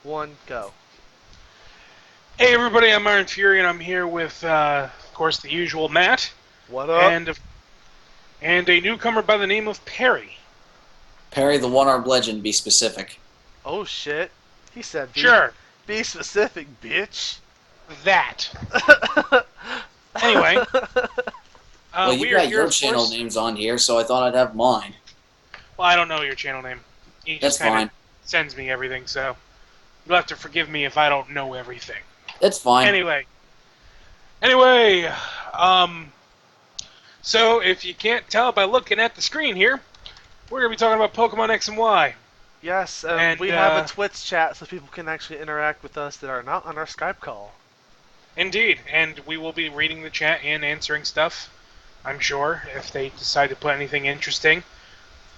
One, go. Hey everybody, I'm IronFury and I'm here with, of course, the usual Matt What up? and and a newcomer by the name of Perry. Perry the one-armed legend, be specific. Oh shit. He said Sure, be specific, bitch. that. Anyway, Well, you we are got here, your of channel course. names on here, so I thought I'd have mine. Well, I don't know your channel name. He just That's kind of fine. sends me everything, so you'll have to forgive me if I don't know everything. That's fine. Anyway, anyway, um, so if you can't tell by looking at the screen here, we're gonna be talking about Pokemon X and Y, Yes, and and we have a Twitch chat so people can actually interact with us that are not on our Skype call. indeed, and we will be reading the chat and answering stuff. I'm sure if they decide to put anything interesting,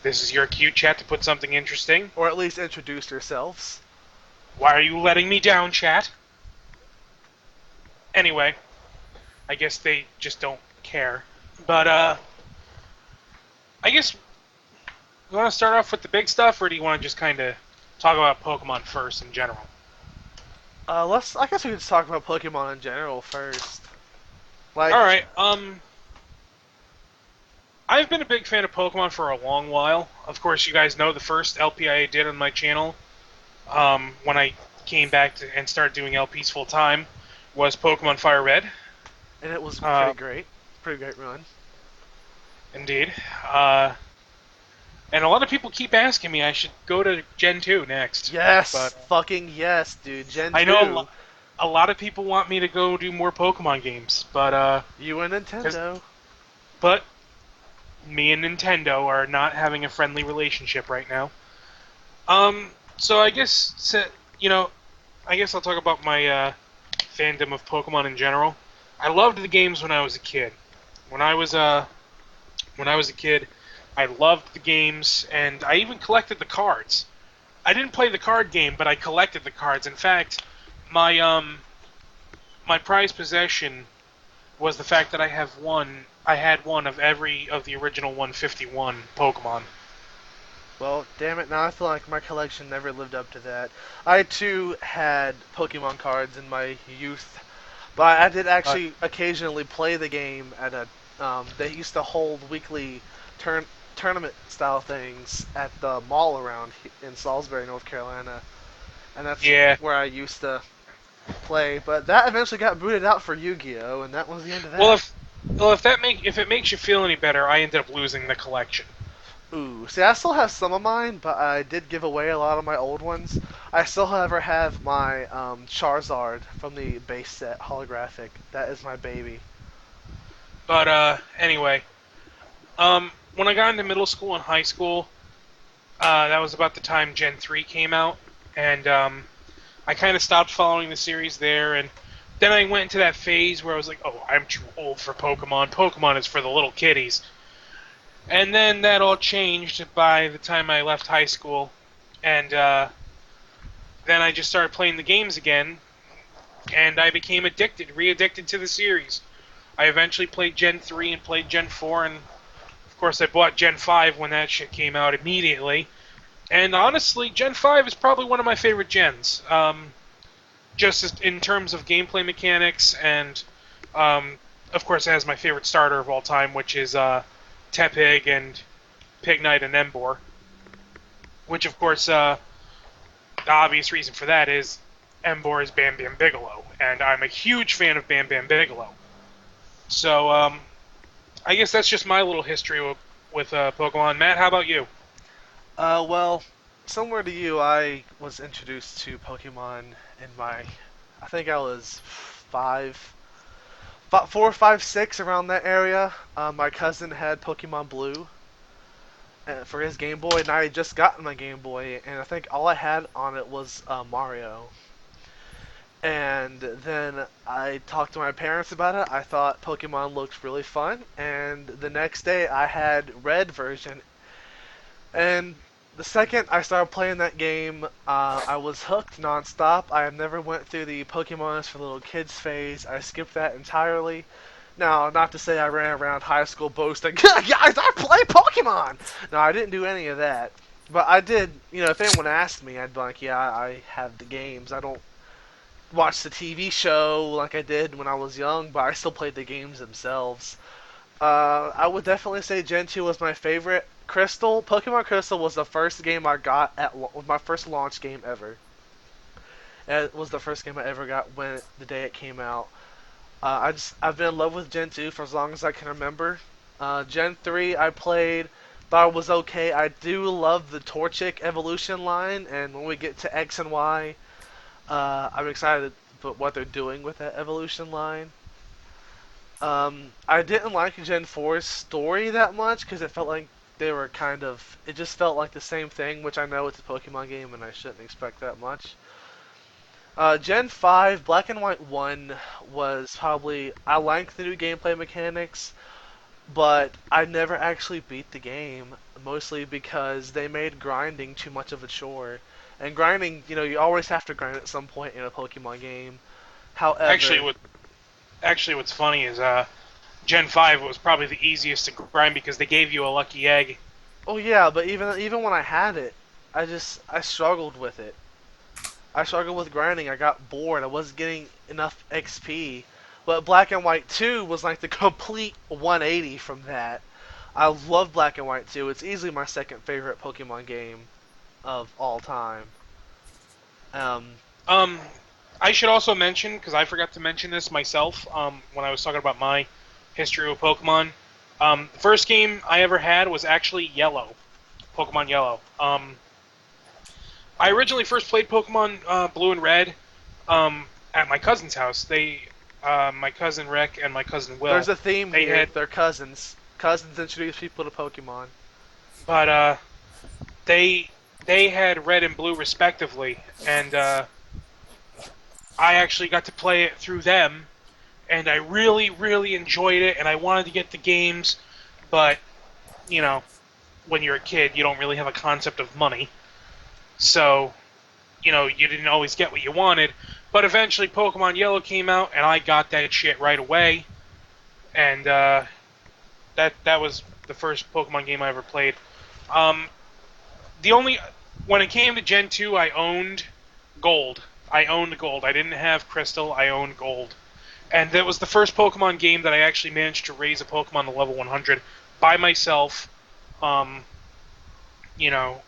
this is your cue, chat, to put something interesting. Or at least introduce yourselves. Why are you letting me down, chat? Anyway, I guess they just don't care. But I guess you want to start off with the big stuff, or do you want to just kind of talk about Pokemon first in general? I guess we could just talk about Pokemon in general first. All Like, right. I've been a big fan of Pokemon for a long while. Of course, you guys know the first LP I did on my channel, when I came back and started doing LPs full time, was Pokemon Fire Red. and it was pretty Uh, great. Pretty great run. Indeed. Uh, and a lot of people keep asking me I should go to Gen 2 next. Yes, But fucking yes, dude. Gen I know 2. a lot of people want me to go do more Pokemon games. You and Cause, Nintendo. but me and Nintendo are not having a friendly relationship right now. So I guess, you know, I guess I'll talk about my fandom of Pokemon in general. I loved the games when I was a kid. When I was when I was a kid, I loved the games, and I even collected the cards. I didn't play the card game, but I collected the cards. In fact, my my prized possession was the fact that I had one of every of the original 151 Pokemon. Well, damn it, now I feel like my collection never lived up to that. I too had Pokemon cards in my youth, but I did Uh, actually occasionally play the game at a. They used to hold weekly turn tournament style things at the mall around in Salisbury, North Carolina, and that's yeah. where I used to play. But that eventually got booted out for Yu-Gi-Oh, and that was the end of Well, that. if it makes you feel any better, I ended up losing the collection. Ooh, see, I still have some of mine, but I did give away a lot of my old ones. I still, however, have my Charizard from the base set holographic. That is my baby. But anyway, when I got into middle school and high school, that was about the time Gen 3 came out, and I kind of stopped following the series there, and then I went into that phase where I was like, oh, I'm too old for Pokemon. Pokemon is for the little kiddies. And then that all changed by the time I left high school, and then I just started playing the games again, and I became re-addicted to the series. I eventually played Gen 3 and played Gen 4, and of course I bought Gen 5 when that shit came out immediately. And honestly, Gen 5 is probably one of my favorite gens. Just in terms of gameplay mechanics, and um, of course, it has my favorite starter of all time, which is Tepig and Pignite and Emboar. Which, of course, the obvious reason for that is Emboar is Bam Bam Bigelow, and I'm a huge fan of Bam Bam Bigelow. So, I guess that's just my little history with Pokemon. Matt, how about you? Well, similar to you, I was introduced to Pokemon in my. I think I was about 4, 5, 6 around that area. My cousin had Pokemon Blue for his Game Boy, and I had just gotten my Game Boy, and I think all I had on it was Mario. And then I talked to my parents about it. I thought Pokemon looked really fun, and the next day I had Red version. And the second I started playing that game, I was hooked nonstop. I have never went through the Pokemon is for little kids phase. I skipped that entirely. Now, not to say I ran around high school boasting, guys, I play Pokemon. No, I didn't do any of that. But I did, if anyone asked me, I'd be like, yeah, I have the games. I don't watch the TV show like I did when I was young, but I still played the games themselves. I would definitely say Gen 2 was my favorite. Pokemon Crystal was the first game I got was my first launch game ever. It was the first game I ever got when the day it came out. I've been in love with Gen 2 for as long as I can remember. Gen 3 I played, thought it was okay. I do love the Torchic evolution line, and when we get to X and Y, I'm excited about what they're doing with that evolution line. I didn't like Gen 4's story that much because it felt like they were it just felt like the same thing, which I know it's a Pokemon game and I shouldn't expect that much. Gen 5, Black and White 1 was probably. I like the new gameplay mechanics, but I never actually beat the game, mostly because they made grinding too much of a chore. And grinding, you always have to grind at some point in a Pokemon game. Actually, However, what's funny is Gen 5 was probably the easiest to grind because they gave you a lucky egg. oh yeah, but even when I had it, I struggled with it. I struggled with grinding. I got bored. I wasn't getting enough XP. But Black and White 2 was like the complete 180 from that. I love Black and White 2. It's easily my second favorite Pokemon game of all time. Um, Um, I should also mention, because I forgot to mention this myself when I was talking about my history with Pokemon. The first game I ever had was actually Yellow, Pokemon Yellow. I originally first played Pokemon Blue and Red at my cousin's house. My cousin Rick and my cousin there's Will, a theme they here. had, They're cousins. Cousins introduce people to Pokemon. but they they had Red and Blue respectively, and I actually got to play it through them, and I really, really enjoyed it, and I wanted to get the games, but, you know, when you're a kid, you don't really have a concept of money. So, you didn't always get what you wanted. But eventually, Pokemon Yellow came out, and I got that shit right away. And that was the first Pokemon game I ever played. Um, the only when it came to Gen 2, I owned Gold. I owned Gold. I didn't have Crystal. I owned Gold. And that was the first Pokemon game that I actually managed to raise a Pokemon to level 100 by myself. Um, you know,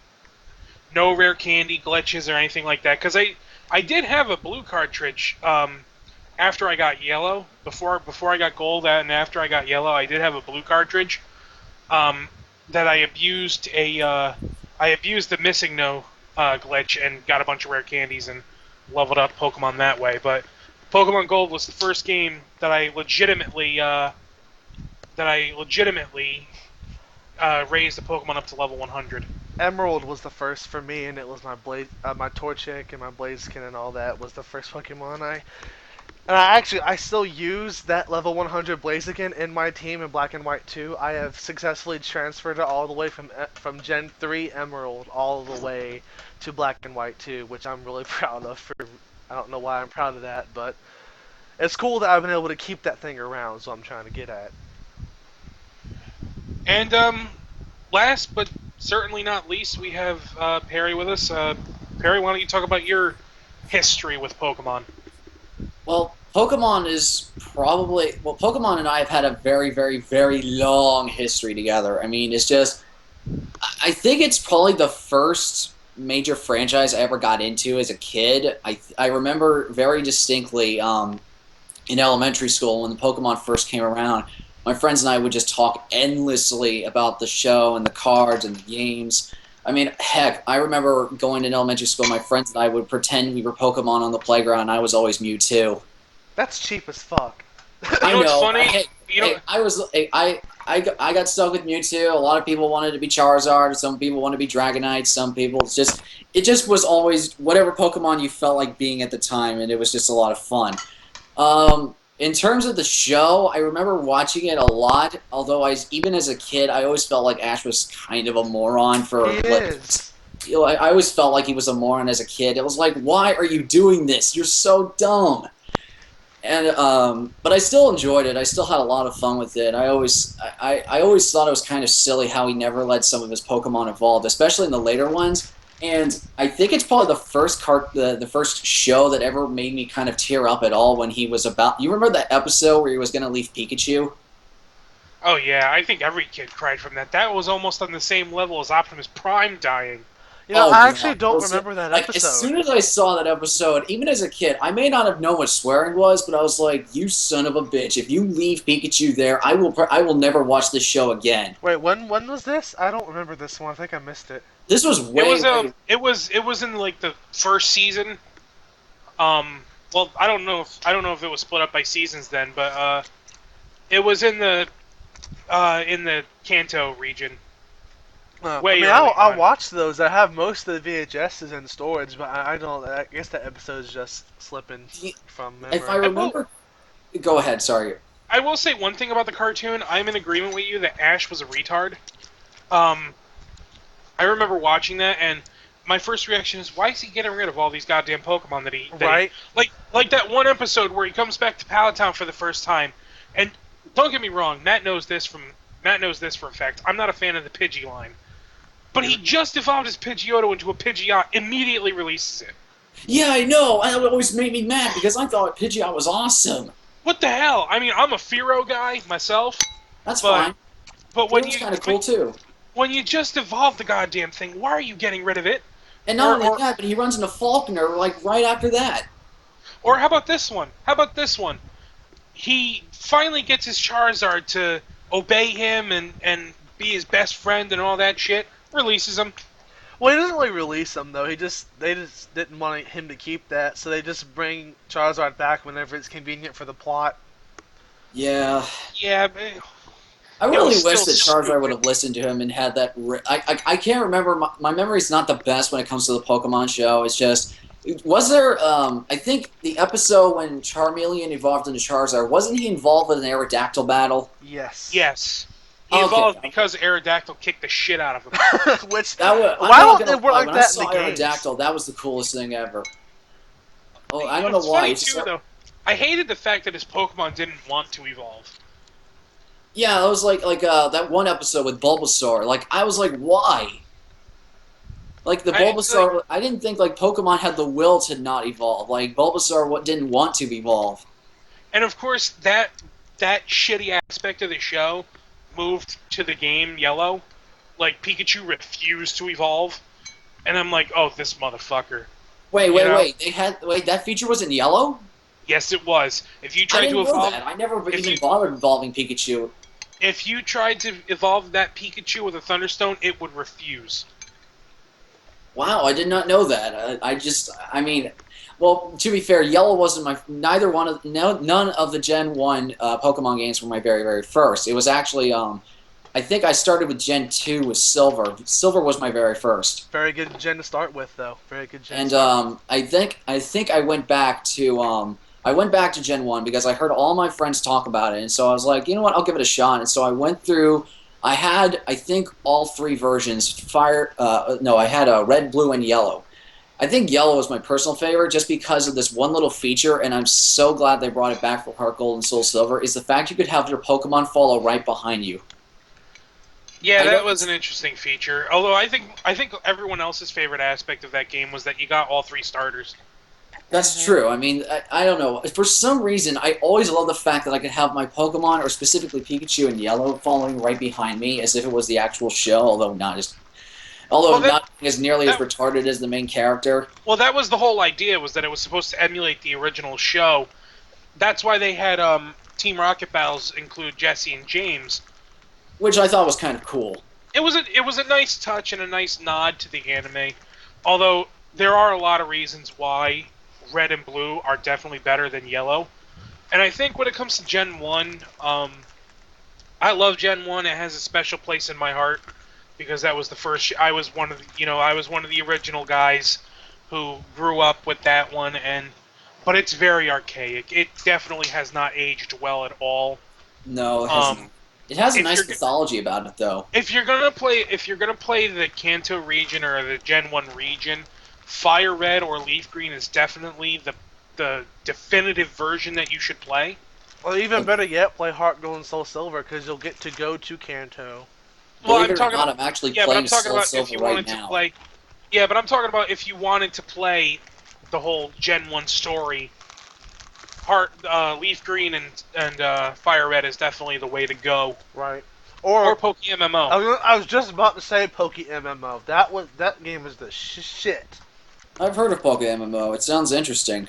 no rare candy glitches or anything like that. Because I did have a blue cartridge after I got yellow. Before I got gold and after I got yellow, I did have a blue cartridge um, that I abused the missing no glitch and got a bunch of rare candies and leveled up Pokemon that way. But Pokemon Gold was the first game that I legitimately raised the Pokemon up to level 100. Emerald was the first for me, and it was my Torchic and my Blaziken and all that was the first Pokemon And I still use that level 100 Blaziken in my team in Black and White 2. I have successfully transferred it all the way from Gen 3 Emerald all the way to Black and White 2, which I'm really proud of. I don't know why I'm proud of that, but it's cool that I've been able to keep that thing around. So I'm trying to get at. And last but certainly not least, we have Perry with us. Perry, why don't you talk about your history with Pokemon? Well, Pokemon and I have had a very, very, very long history together. I mean, it's just, I think it's probably the first major franchise I ever got into as a kid. I remember very distinctly in elementary school when the Pokemon first came around. My friends and I would just talk endlessly about the show and the cards and the games. I mean, heck, I remember going to elementary school. My friends and I would pretend we were Pokemon on the playground, and I was always Mewtwo. That's cheap as fuck. You I know what's know. funny? Hey, You know, hey, I got stuck with Mewtwo. A lot of people wanted to be Charizard. Some people wanted to be Dragonite. Some people it just was always whatever Pokemon you felt like being at the time, and it was just a lot of fun. In terms of the show, I remember watching it a lot. Although even as a kid, I always felt like Ash was kind of a moron He for like. is. I always felt like he was a moron as a kid. It was like, why are you doing this? You're so dumb. And but I still enjoyed it. I still had a lot of fun with it. I always thought it was kind of silly how he never let some of his Pokemon evolve, especially in the later ones. And I think it's probably the first show that ever made me kind of tear up at all when he was about. You remember that episode where he was going to leave Pikachu? Oh yeah, I think every kid cried from that. That was almost on the same level as Optimus Prime dying. Oh I yeah, actually don't remember that like as episode. soon as I saw that episode, even as a kid, I may not have known what swearing was, but I was like, "You son of a bitch! If you leave Pikachu there, I will never watch this show again." Wait, when was this? I don't remember this one. I think I missed it. This was way way. It was in like the first season. Well, I don't know if it was split up by seasons then, but it was in the Kanto region I way mean, early I'll on. watch those. I have most of the VHSs in storage, but I don't. I guess that episode's just slipping from If I memory. I will remember, go ahead. Sorry. I will say one thing about the cartoon. I'm in agreement with you that Ash was a retard. Um, I remember watching that, and my first reaction is, why is he getting rid of all these goddamn Pokemon that he Right? like that one episode where he comes back to Palatown for the first time, and don't get me wrong, Matt knows this for a fact. I'm not a fan of the Pidgey line, but he just evolved his Pidgeotto into a Pidgeot, immediately releases it. Yeah, I know. That always made me mad because I thought Pidgeot was awesome. What the hell? I mean, I'm a Fearow guy myself, That's but fine. but when Fear's you kind of but cool too. when you just evolve the goddamn thing, why are you getting rid of it? And not Or only or that, but he runs into Falconer like right after that. or how about this one? How about this one? He finally gets his Charizard to obey him and be his best friend and all that shit. Releases him. Well, he doesn't really release them though. They just didn't want him to keep that, so they just bring Charizard back whenever it's convenient for the plot. Yeah, Yeah, I it was really wish still that Charizard would stupid. have listened to him and had that. I can't remember. My memory's not the best when it comes to the Pokemon show. It's just. Was there, I think the episode when Charmeleon evolved into Charizard, wasn't he involved with an Aerodactyl battle? Yes. Yes, he Okay, evolved because Aerodactyl kicked the shit out of him. Which, I'm why not don't gonna it work lie. like When I that in the saw games? Aerodactyl, that was the coolest thing ever. Oh, I don't know It's why. funny It's just, too, though. I hated the fact that his Pokemon didn't want to evolve. yeah, it was like that one episode with Bulbasaur. Like I was like, why? Like the I like, Bulbasaur, I didn't think like Pokemon had the will to not evolve. Like Bulbasaur, what didn't want to evolve. and of course that shitty aspect of the show moved to the game Yellow. Like Pikachu refused to evolve, and I'm like, oh, this motherfucker. Wait, You wait, know? wait. They had wait that feature was in yellow. Yes, it was. If you I tried to didn't know evolve, that. I never if even you bothered evolving Pikachu. if you tried to evolve that Pikachu with a Thunderstone, it would refuse. Wow, I did not know that. I mean, well, to be fair, Yellow wasn't my neither one of no none of the Gen 1 Pokemon games were my very very first. It was actually I think I started with Gen 2 with Silver. Silver was my very first. Very good gen to start with, though. Very good gen to And start with. I think I went back to Gen 1 because I heard all my friends talk about it, and so I was like, you know what, I'll give it a shot. And so I went through. I had, I think, all three versions. No, I had red, blue, and yellow. I think yellow was my personal favorite just because of this one little feature, and I'm so glad they brought it back for Heart Gold and Soul Silver. Is the fact you could have your Pokemon follow right behind you. Yeah, I that know was an it's interesting feature. Although I think everyone else's favorite aspect of that game was that you got all three starters. That's true. I mean, I don't know. For some reason, I always love the fact that I could have my Pokemon, or specifically Pikachu and Yellow, following right behind me as if it was the actual show, Well, although not as nearly as that retarded as the main character. that was the whole idea, was that it was supposed to emulate the original show. That's why they had Team Rocket battles include Jesse and James. Which I thought was kind of cool. It was a nice touch and a nice nod to the anime. Although there are a lot of reasons why red and blue are definitely better than yellow. And I think when it comes to Gen 1, I love Gen 1. It has a special place in my heart because that was the first I was one of the, I was one of the original guys who grew up with that one, and but it's very archaic. It definitely has not aged well at all. No, it has Um not. It has a if nice you're mythology about it, though. if you're gonna play the Kanto region or the Gen 1 region, Fire Red or Leaf Green is definitely the definitive version that you should play. Or even better yet, play Heart Gold and Soul Silver because you'll get to go to Kanto. Well, Believe I'm it or talking not, about I'm actually yeah, but I'm playing talking Soul about if Silver you right wanted to now. play. Yeah, but I'm talking about if you wanted to play the whole Gen 1 story. Heart, Leaf Green and Fire Red is definitely the way to go. Right. Or Or Poke MMO. I was just about to say Poke MMO. That game is the shit. I've heard of Poke MMO. It sounds interesting.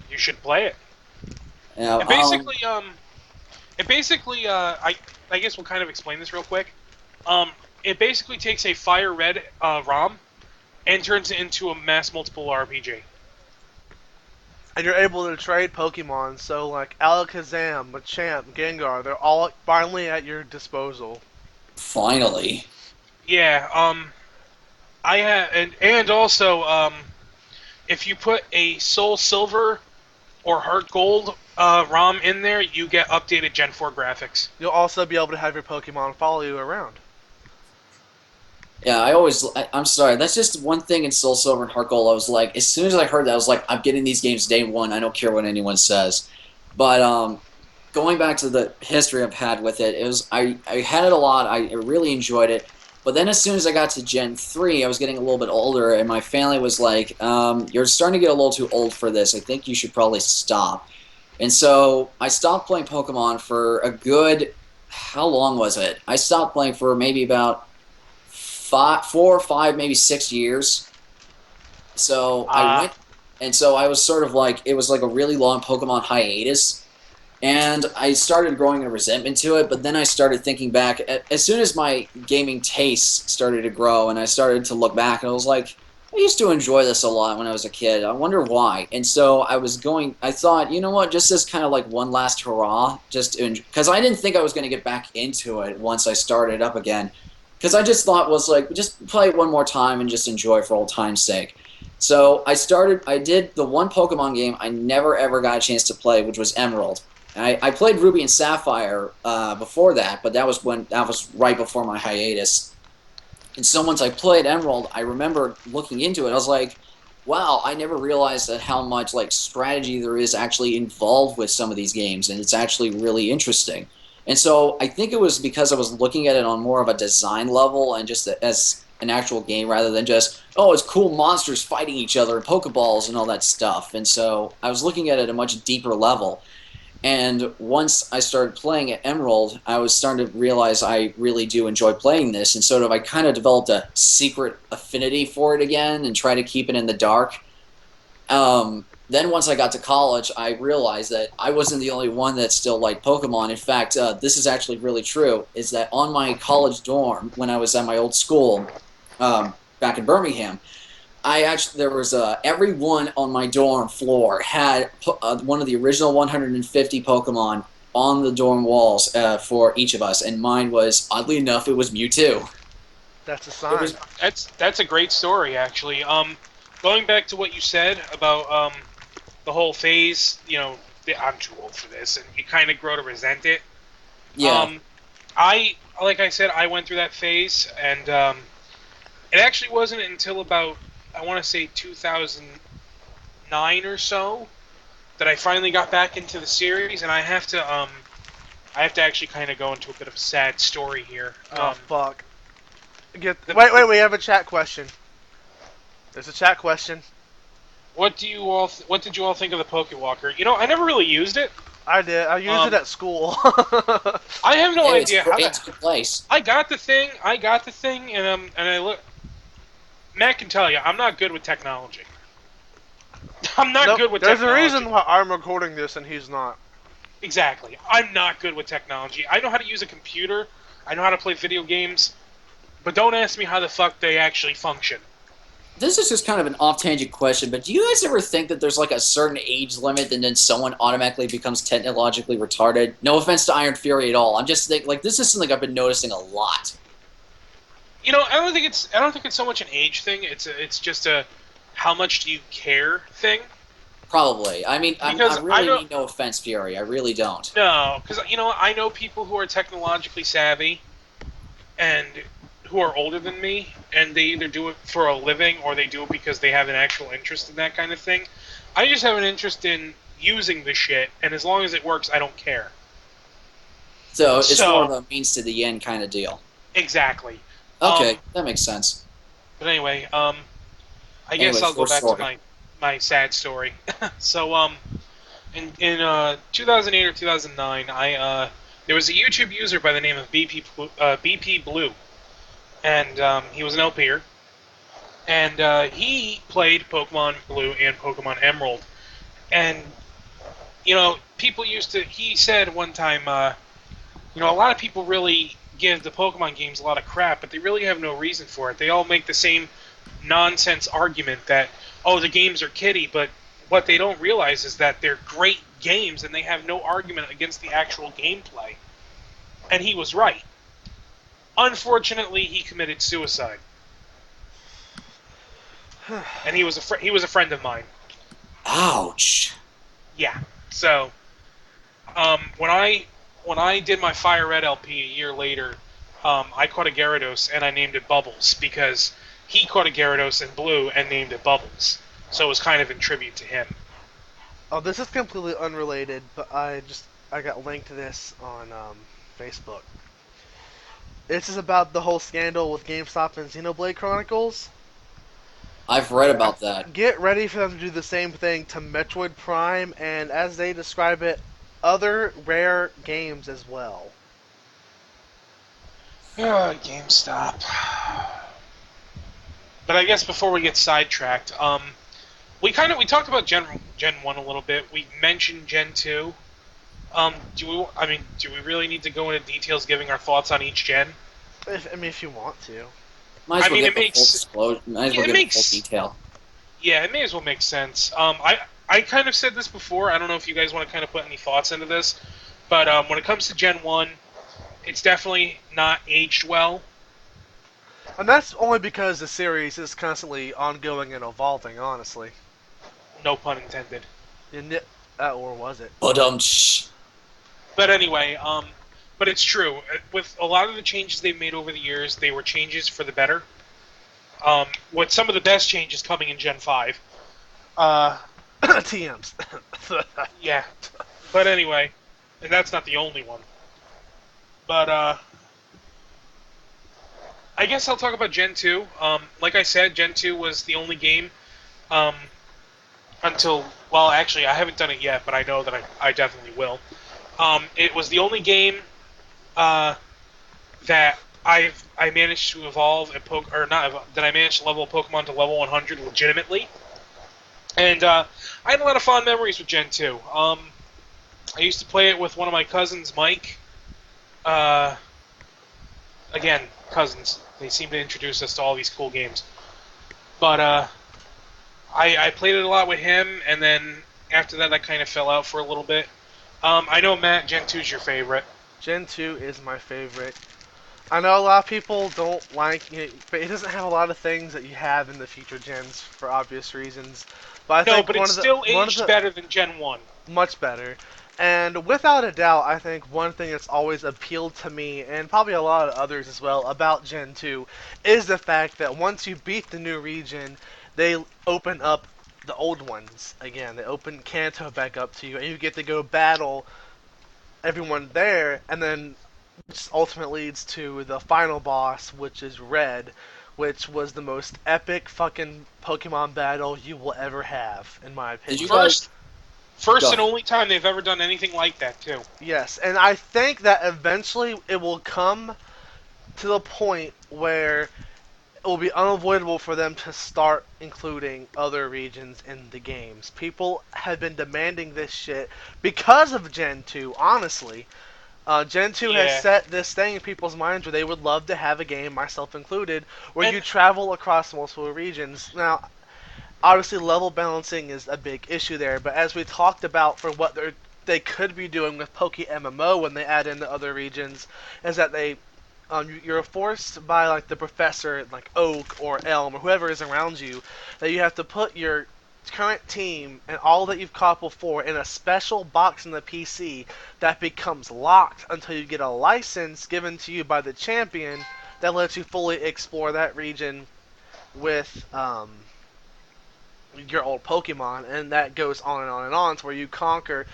You should play it. Yeah, It basically, I guess we'll kind of explain this real quick. Um, it basically takes a Fire Red ROM and turns it into a mass multiple RPG. And you're able to trade Pokemon, so like Alakazam, Machamp, Gengar, they're all finally at your disposal. finally. Yeah. I have, and also, if you put a Soul Silver or Heart Gold ROM in there, you get updated Gen 4 graphics. You'll also be able to have your Pokemon follow you around. Yeah, I'm sorry. That's just one thing in Soul Silver and Heart Gold. I was like, as soon as I heard that, I was like, I'm getting these games day one. I don't care what anyone says. But going back to the history I've had with it, I had it a lot. I really enjoyed it. But then as soon as I got to Gen 3, I was getting a little bit older, and my family was like, you're starting to get a little too old for this. I think you should probably stop. And so I stopped playing Pokemon for a good, how long was it? I stopped playing for maybe about 4 or 5, maybe 6 years. So I Ah, went, and so I was sort of like, it was like a really long Pokemon hiatus. And I started growing a resentment to it, but then I started thinking back. As soon as my gaming tastes started to grow, and I started to look back, and I was like, I used to enjoy this a lot when I was a kid. I wonder why. And so I thought, you know what, just as kind of like one last hurrah, just because I didn't think I was going to get back into it once I started up again. Because I just thought was like, just play it one more time and just enjoy for old time's sake. So I did the one Pokemon game I never ever got a chance to play, which was Emerald. I played Ruby and Sapphire before that, but that was right before my hiatus. And so once I played Emerald, I remember looking into it. I was like, wow, I never realized that how much like strategy there is actually involved with some of these games, and it's actually really interesting. And so I think it was because I was looking at it on more of a design level and just as an actual game rather than just, oh, it's cool monsters fighting each other and Pokeballs and all that stuff. And so I was looking at it at a much deeper level. And once I started playing at Emerald, I was starting to realize I really do enjoy playing this. And sort of I kind of developed a secret affinity for it again and try to keep it in the dark. Then once I got to college, I realized that I wasn't the only one that still liked Pokemon. In fact, this is actually really true, is that on my college dorm, when I was at my old school back in Birmingham, I actually there was everyone on my dorm floor had one of the original 150 Pokemon on the dorm walls for each of us, and mine was oddly enough it was Mewtwo. That's a It sign. was that's a great story actually. Going back to what you said about the whole phase, I'm too old for this, and you kind of grow to resent it. yeah Um, like I said, I went through that phase, and it actually wasn't until about I want to say 2009 or so that I finally got back into the series, and I have to actually kind of go into a bit of a sad story here. Oh fuck. The, the Wait. We have a chat question. There's a chat question. what did you all think of the Pokewalker? I never really used it. I did. I used it Um, at school. I have no hey, idea how it's a good place. I got the thing. And I look. Matt can tell you, I'm not good with technology. I'm not Nope. good with There's a technology. reason why I'm recording this and he's not. Exactly. I'm not good with technology. I know how to use a computer. I know how to play video games. But don't ask me how the fuck they actually function. This is just kind of an off-tangent question, but do you guys ever think that there's like a certain age limit and then someone automatically becomes technologically retarded? No offense to IronFury at all. I'm just thinking like this is something I've been noticing a lot. I don't think it's so much an age thing. It's just a how much do you care thing. Probably. I mean, I Because I really don't mean no offense, Fury. I really don't. know. Because I know people who are technologically savvy and who are older than me, and they either do it for a living or they do it because they have an actual interest in that kind of thing. I just have an interest in using the shit, and as long as it works, I don't care. So it's more of So a means to the end kind of deal. exactly. Okay, that makes sense. But anyway, I guess Anyway, I'll go short back to story. my sad story. So in 2008 or 2009, I there was a YouTube user by the name of BP Blue, and he was an LPer, and he played Pokemon Blue and Pokemon Emerald, and people used to. He said one time, a lot of people really give the Pokemon games a lot of crap, but they really have no reason for it. They all make the same nonsense argument that, oh, the games are kiddie, but what they don't realize is that they're great games and they have no argument against the actual gameplay. And he was right. Unfortunately, he committed suicide, and he was a friend of mine. Ouch. Yeah. So when I did my Fire Red LP a year later, I caught a Gyarados and I named it Bubbles because he caught a Gyarados in blue and named it Bubbles. So it was kind of in tribute to him. Oh, this is completely unrelated, but I got linked to this on Facebook. This is about the whole scandal with GameStop and Xenoblade Chronicles. I've read about that. Get ready for them to do the same thing to Metroid Prime and, as they describe it, other rare games as well. GameStop. But I guess before we get sidetracked, we talked about Gen 1 a little bit. We mentioned Gen 2. Do we really need to go into details giving our thoughts on each gen? If you want to. Might as I well mean, give the full disclosure. Might as yeah, well it give the full makes detail. yeah, it may as well make sense. I kind of said this before. I don't know if you guys want to kind of put any thoughts into this, but when it comes to Gen 1, it's definitely not aged well. And that's only because the series is constantly ongoing and evolving, honestly. No pun intended. And or was it? But But anyway, but it's true. With a lot of the changes they've made over the years, they were changes for the better. With some of the best changes coming in Gen 5. Uh, TMs. yeah. But anyway, and that's not the only one. But I guess I'll talk about Gen 2. Like I said, Gen 2 was the only game um, until, well, actually, I haven't done it yet, but I know that I definitely will. It was the only game uh, that I managed to evolve a or not that I managed to level a Pokemon to level 100 legitimately, and I had a lot of fond memories with Gen 2. I used to play it with one of my cousins, Mike. Uh, Again, cousins. They seem to introduce us to all these cool games. But I played it a lot with him, and then after that, I kind of fell out for a little bit. I know Matt, Gen 2 is your favorite. Gen 2 is my favorite. I know a lot of people don't like it, but it doesn't have a lot of things that you have in the future gens for obvious reasons. But I No, think but it's still one of aged the better than Gen 1. much better. And without a doubt, I think one thing that's always appealed to me, and probably a lot of others as well, about Gen 2 is the fact that once you beat the new region, they open up the old ones again. They open Kanto back up to you, and you get to go battle everyone there, and then which ultimately leads to the final boss, which is Red, which was the most epic fucking Pokemon battle you will ever have, in my did you opinion. guys First go and ahead? only time they've ever done anything like that, too. Yes, and I think that eventually it will come to the point where it will be unavoidable for them to start including other regions in the games. People have been demanding this shit because of Gen 2, honestly. Gen 2 has Yeah. set this thing in people's minds where they would love to have a game, myself included, where And you travel across multiple regions. Now, obviously level balancing is a big issue there, but as we talked about for what they could be doing with Poke MMO when they add in the other regions, is that you're forced by like the professor, like Oak or Elm or whoever is around you, that you have to put your current team and all that you've caught before in a special box in the PC that becomes locked until you get a license given to you by the champion that lets you fully explore that region with your old Pokemon, and that goes on and on and on, to where you conquer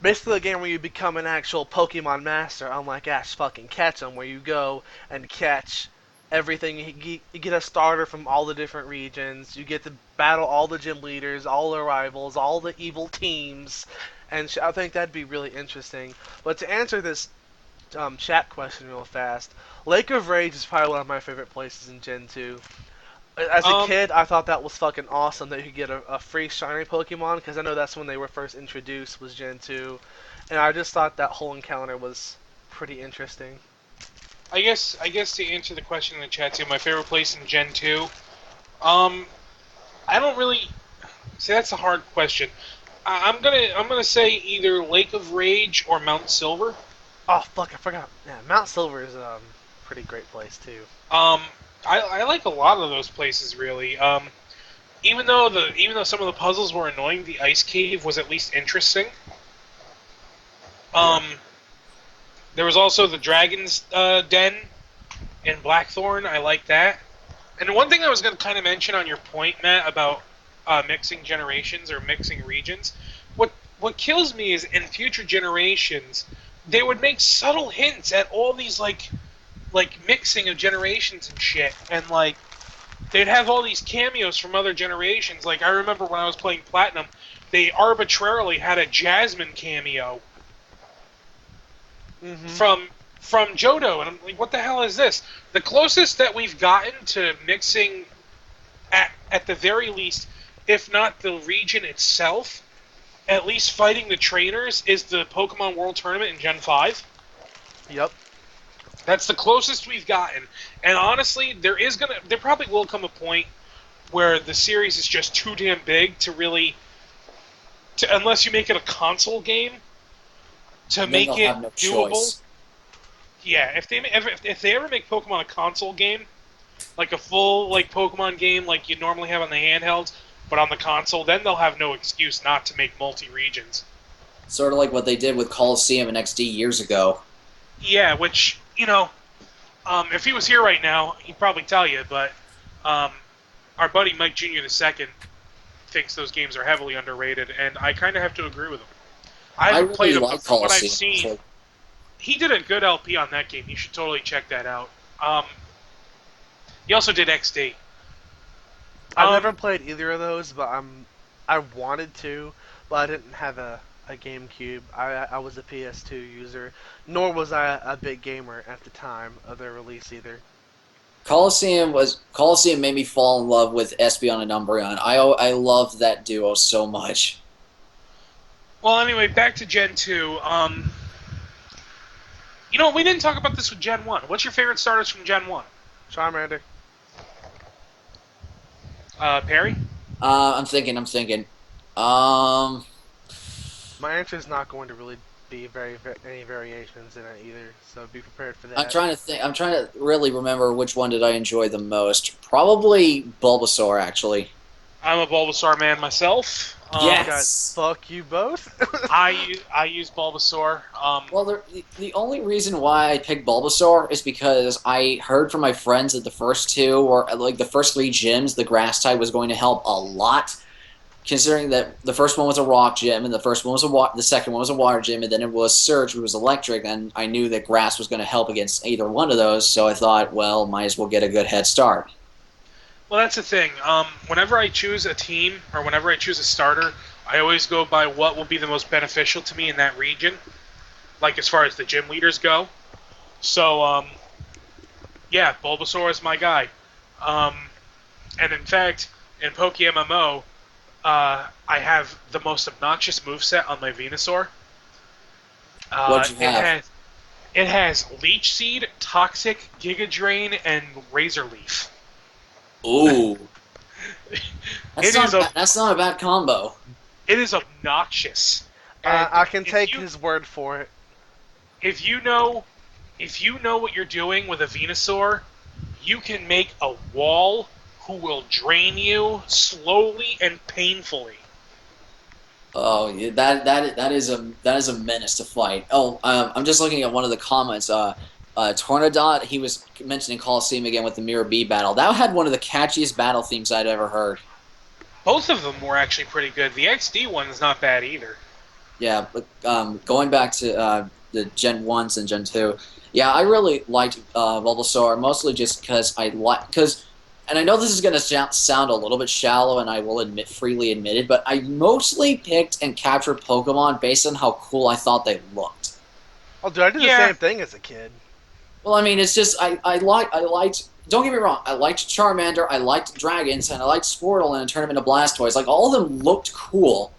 basically a game where you become an actual Pokemon master, unlike Ash fucking Ketchum, where you go and catch everything. You get a starter from all the different regions. You get to battle all the gym leaders, all the rivals, all the evil teams, and I think that'd be really interesting. But to answer this chat question real fast, Lake of Rage is probably one of my favorite places in Gen 2. As a Um, kid, I thought that was fucking awesome that you could get a free shiny Pokemon, because I know that's when they were first introduced, was Gen 2. And I just thought that whole encounter was pretty interesting. I guess to answer the question in the chat too, my favorite place in Gen 2. Um, I don't really see. That's a hard question. I'm gonna say either Lake of Rage or Mount Silver. Oh fuck, I forgot. Yeah, Mount Silver is pretty great place too. Um, I like a lot of those places really. Even though some of the puzzles were annoying, the ice cave was at least interesting. Yeah. Um, there was also the Dragon's Den in Blackthorn. I like that. And one thing I was going to kind of mention on your point, Matt, about mixing generations or mixing regions, what what kills me is in future generations they would make subtle hints at all these like mixing of generations and shit, and like they'd have all these cameos from other generations. Like I remember when I was playing Platinum, they arbitrarily had a Jasmine cameo Mhm. from Johto, and I'm like, what the hell is this? The closest that we've gotten to mixing at the very least, if not the region itself, at least fighting the trainers is the Pokemon World Tournament in Gen 5. Yep. That's the closest we've gotten. And honestly, there probably will come a point where the series is just too damn big to really to unless you make it a console game to And then make they'll it have no doable. choice. Yeah, if they ever make Pokemon a console game, like a full like Pokemon game like you normally have on the handhelds, but on the console, then they'll have no excuse not to make multi regions. Sort of like what they did with Coliseum and XD years ago. Yeah, which if he was here right now, he'd probably tell you. But um, our buddy Mike Jr. the second thinks those games are heavily underrated, and I kind of have to agree with him. I I haven't played really them, but like from what I've Coliseum, seen, actually. he did a good LP on that game. You should totally check that out. Um, he also did XD. I've Um, never played either of those, but I wanted to, but I didn't have a GameCube. I was a PS2 user, nor was I a big gamer at the time of their release either. Coliseum made me fall in love with Espeon and Umbreon. I loved that duo so much. well, anyway, back to Gen 2. We didn't talk about this with Gen 1. What's your favorite starters from Gen 1? Charmander. Perry? I'm thinking. Um, My answer is not going to really be any variations in it either, so be prepared for I'm that. trying to think. I'm trying to really remember which one did I enjoy the most. Probably Bulbasaur, actually. I'm a Bulbasaur man myself. God, Yes. fuck you both. I use Bulbasaur. Well, the only reason why I picked Bulbasaur is because I heard from my friends that the first two, or like the first three gyms, the grass type was going to help a lot. Considering that the first one was a rock gym, and the second one was a water gym, and then it was Surge, which was electric, and I knew that grass was going to help against either one of those, so I thought, well, might as well get a good head start. Well, that's the thing. Whenever I choose a team or whenever I choose a starter, I always go by what will be the most beneficial to me in that region. Like as far as the gym leaders go. So, yeah, Bulbasaur is my guy. Um, and in fact, in PokeMMO, I have the most obnoxious moveset on my Venusaur. What'd you It have? has Leech Seed, Toxic, Giga Drain, and Razor Leaf. Ooh, It is a that's not a bad combo. it is obnoxious. And I can take his word for it. if you know if you know what you're doing with a Venusaur, you can make a wall who will drain you slowly and painfully. Oh, yeah, that is a menace to fight. Oh, I'm just looking at one of the comments. Tornadot, he was mentioning Coliseum again with the Mirror B battle. That had one of the catchiest battle themes I'd ever heard. Both of them were actually pretty good. The XD one's not bad either. Yeah, but going back to the Gen 1s and Gen 2, yeah, I really liked Bulbasaur, mostly just because and I know this is going to sound a little bit shallow, and I will freely admit it, but I mostly picked and captured Pokemon based on how cool I thought they looked. Oh, dude, I did the Yeah, same thing as a kid. Well, I mean, it's just I liked. Don't get me wrong. I liked Charmander. I liked Dragons, and I liked Squirtle and Tournament of Blastoise. Like all of them looked cool,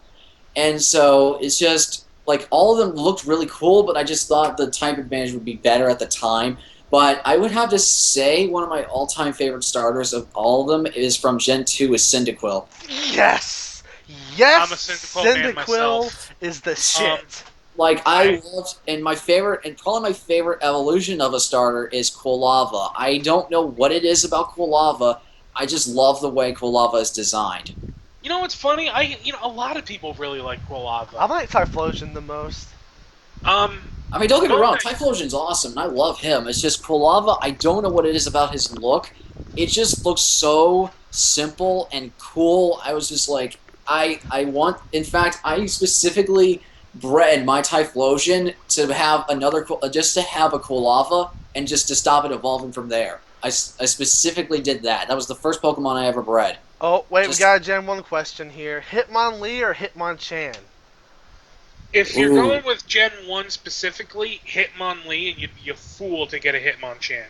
and so it's just like all of them looked really cool. But I just thought the type advantage would be better at the time. But I would have to say one of my all-time favorite starters of all of them is from Gen 2 is Cyndaquil. Yes! Yes! I'm a Cyndaquil man Cyndaquil myself. is the Um, shit. Like I I loved, and my favorite, and probably my favorite evolution of a starter is Quilava. I don't know what it is about Quilava. I just love the way Quilava is designed. You know what's funny? A lot of people really like I Quilava. like Typhlosion the most. Um, I mean, don't get me going wrong, back, Typhlosion's awesome, and I love him. It's just Quilava, I don't know what it is about his look. It just looks so simple and cool. I was just like, I want, in fact, I specifically bred my Typhlosion to have just to have a Quilava and just to stop it evolving from there. I specifically did that. That was the first Pokemon I ever bred. Oh, wait, we Just, got a Gen 1 question here. Hitmonlee or Hitmonchan? if you're ooh. going with Gen 1 specifically, Hitmonlee, and you'd be a fool to get a Hitmonchan.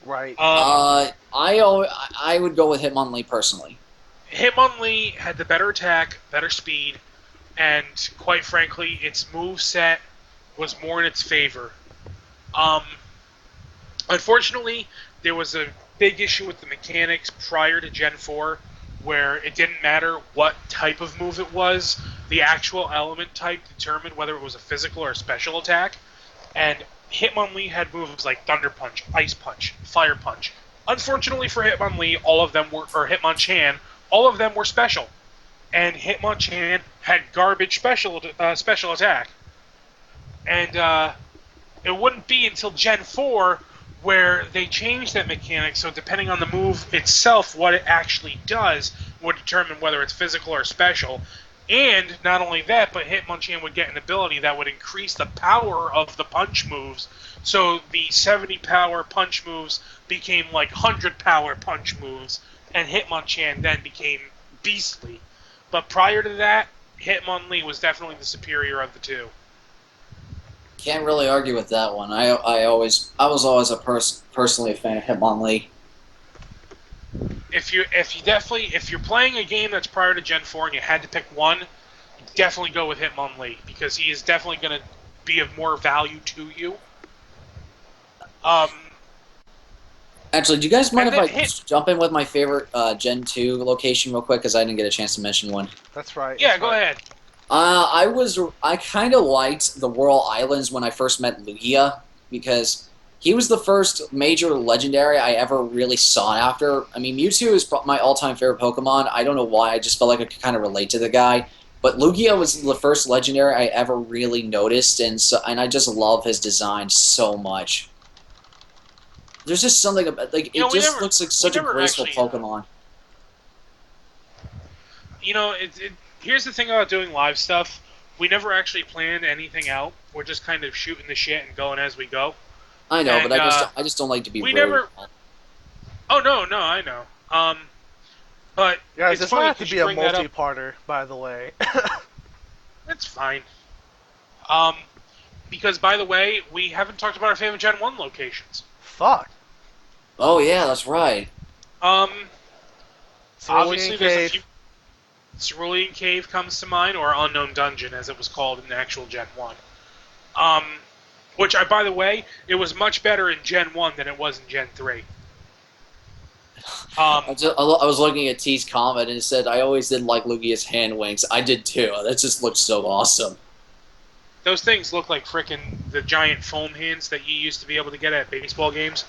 Right. Um, I would go with Hitmonlee personally. Hitmonlee had the better attack, better speed, and quite frankly, its move set was more in its favor. Um, Unfortunately, there was a big issue with the mechanics prior to Gen 4 where it didn't matter what type of move it was, the actual element type determined whether it was a physical or a special attack. And Hitmonlee had moves like Thunder Punch, Ice Punch, Fire Punch. Unfortunately for Hitmonlee, all of them were, or Hitmonchan, all of them were special. And Hitmonchan had garbage special attack. And it wouldn't be until Gen 4 where they changed that mechanic, so depending on the move itself, what it actually does would determine whether it's physical or special. And not only that, but Hitmonchan would get an ability that would increase the power of the punch moves. So the 70 power punch moves became like 100 power punch moves, and Hitmonchan then became beastly. But prior to that, Hitmonlee was definitely the superior of the two. Can't really argue with that one. I was always personally a fan of Hitmonlee. If you're playing a game that's prior to Gen 4 and you had to pick one, definitely go with Hitmonlee because he is definitely going to be of more value to you. Um, Actually, do you guys mind and if then I hit, jump in with my favorite Gen 2 location real quick? Because I didn't get a chance to mention one. That's right. yeah, That's go right. ahead. I kind of liked the Whirl Islands when I first met Lugia because he was the first major legendary I ever really sought after. I mean, Mewtwo is my all-time favorite Pokemon. I don't know why. I just felt like I could kind of relate to the guy. But Lugia was the first legendary I ever really noticed, and I just love his design so much. There's just something about like You know, it just looks like we such a never graceful actually, Pokemon. here's the thing about doing live stuff. We never actually planned anything out. We're just kind of shooting the shit and going as we go. I know, but And I just don't like to be we rude. never. Oh no, I know. But Guys, it's this might funny have to because be you a bring that up. multi-parter, by the way. That's fine. Um, because by the way, we haven't talked about our favorite Gen 1 locations. Fuck. Oh yeah, that's right. Um, Cerulean Obviously there's a few. Cave. Cerulean Cave comes to mind, or Unknown Dungeon, as it was called in the actual Gen 1. Um, which, by the way, it was much better in Gen 1 than it was in Gen 3. Um, I was looking at T's comment and it said, I always did like Lugia's hand wings. I did too. That just looks so awesome. those things look like frickin' the giant foam hands that you used to be able to get at baseball games.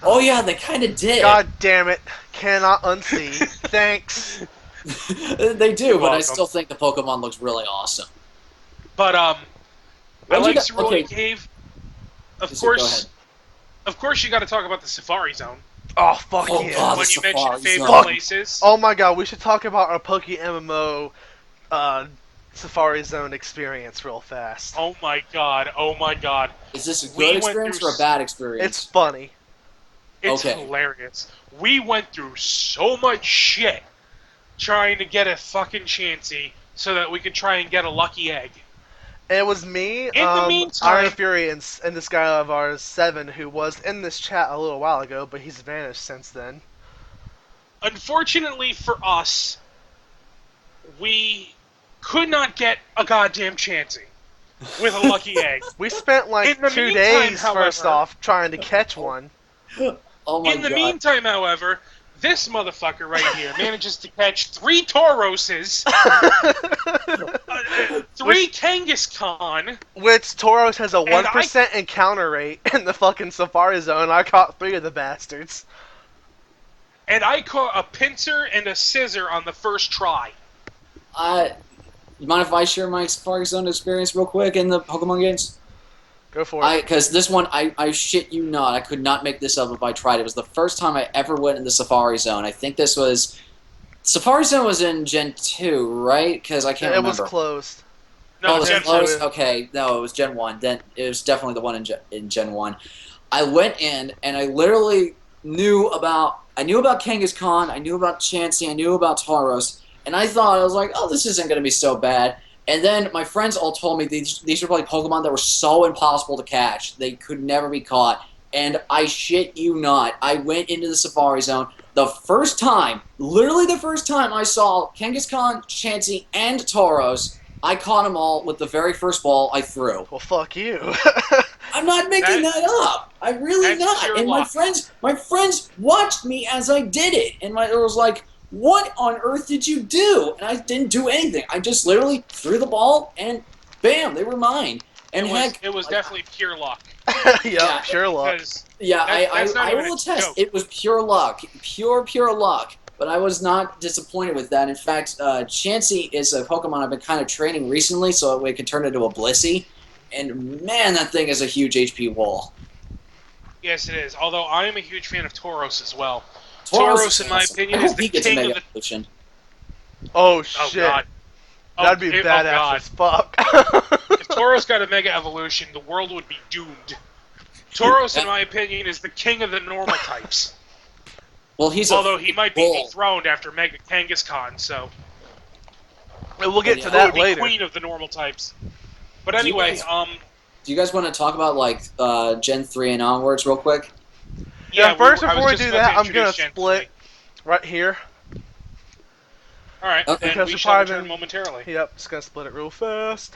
Oh yeah, they kind of did. God damn it. Cannot unsee. Thanks. They do, You're but I welcome. still think the Pokemon looks really awesome. But I What you like got? Cerulean Okay, Cave. Of go ahead. course, you got to talk about the Safari Zone. Oh fuck Oh yeah! god, the When you mention Safari favorite Fuck! Zone. places, Oh my god, we should talk about our Poke MMO Safari Zone experience real fast. oh my god, oh my god. Is this a good We went through. experience or a bad It's experience? funny. It's Okay. hilarious. We went through so much shit trying to get a fucking Chansey so that we could try and get a lucky egg. It was me, In the Iron meantime, Fury, and this guy of ours, Seven, who was in this chat a little while ago, but he's vanished since then. unfortunately for us, we could not get a goddamn Chansey with a lucky egg. We spent In like the 2 days meantime, first however, off trying to catch one. Oh my god. this motherfucker right here manages to catch 3 Tauroses, 3 which, Kangaskhan, which Tauros has a and I 1% encounter rate in the fucking Safari Zone. I caught 3 of the bastards. caught a pincer and a scissor on the first try. You mind if I share my Safari Zone experience real quick in the Pokemon games? Go for it. Because this one, I shit you not, I could not make this up if I tried. It was the first time I ever went in the Safari Zone. I think this was Safari Zone was in Gen 2, right? Because I can't It was remember. closed. No, Oh, it was Gen Gen 1. close. 2. Okay, no, it was Gen 1. Then it was definitely the one in Gen 1. I went in and I literally I knew about Kangaskhan, I knew about Chansey, I knew about Tauros, and I was like, oh, this isn't going to be so bad. And then my friends all told me these were probably Pokemon that were so impossible to catch. They could never be caught. And I shit you not, I went into the Safari Zone. The first time, literally the first time I saw Kangaskhan, Chansey, and Tauros, I caught them all with the very first ball I threw. Well, fuck you. I'm not making That that up. I'm really that's not. pure And luck. my friends watched me as I did it, and it was like, "What on earth did you do?" And I didn't do anything. I just literally threw the ball, and bam, they were mine. And heck, It was definitely pure luck Yep, yeah, pure luck. because yeah, that's not I even a will attest, joke. it was pure luck, pure luck. But I was not disappointed with that. In fact, Chansey is a Pokemon I've been kind of training recently, so it can turn into a Blissey. And man, that thing is a huge HP wall. Yes, it is. Although I am a huge fan of Tauros as well. Tauros is Tauros, in my awesome. I opinion, is hope the he gets a king of Mega the. Evolution. Oh Oh shit. god. That'd be Oh badass god. as fuck. If Tauros got a Mega Evolution, the world would be doomed. Tauros, in my opinion, is the king of the normal types. Well, he's a Although he might be bull. dethroned after Mega Kangaskhan, so We'll But get to yeah. who would that be later. queen of the normal types. But Do you anyway, guys do you guys want to talk about like Gen 3 and onwards real quick? Yeah, yeah, first I was before we just do about to that, I'm introduce gonna Gen split 3. right here Alright, Okay. then because we we've shall probably return been. momentarily. Yep, just gonna split it real fast.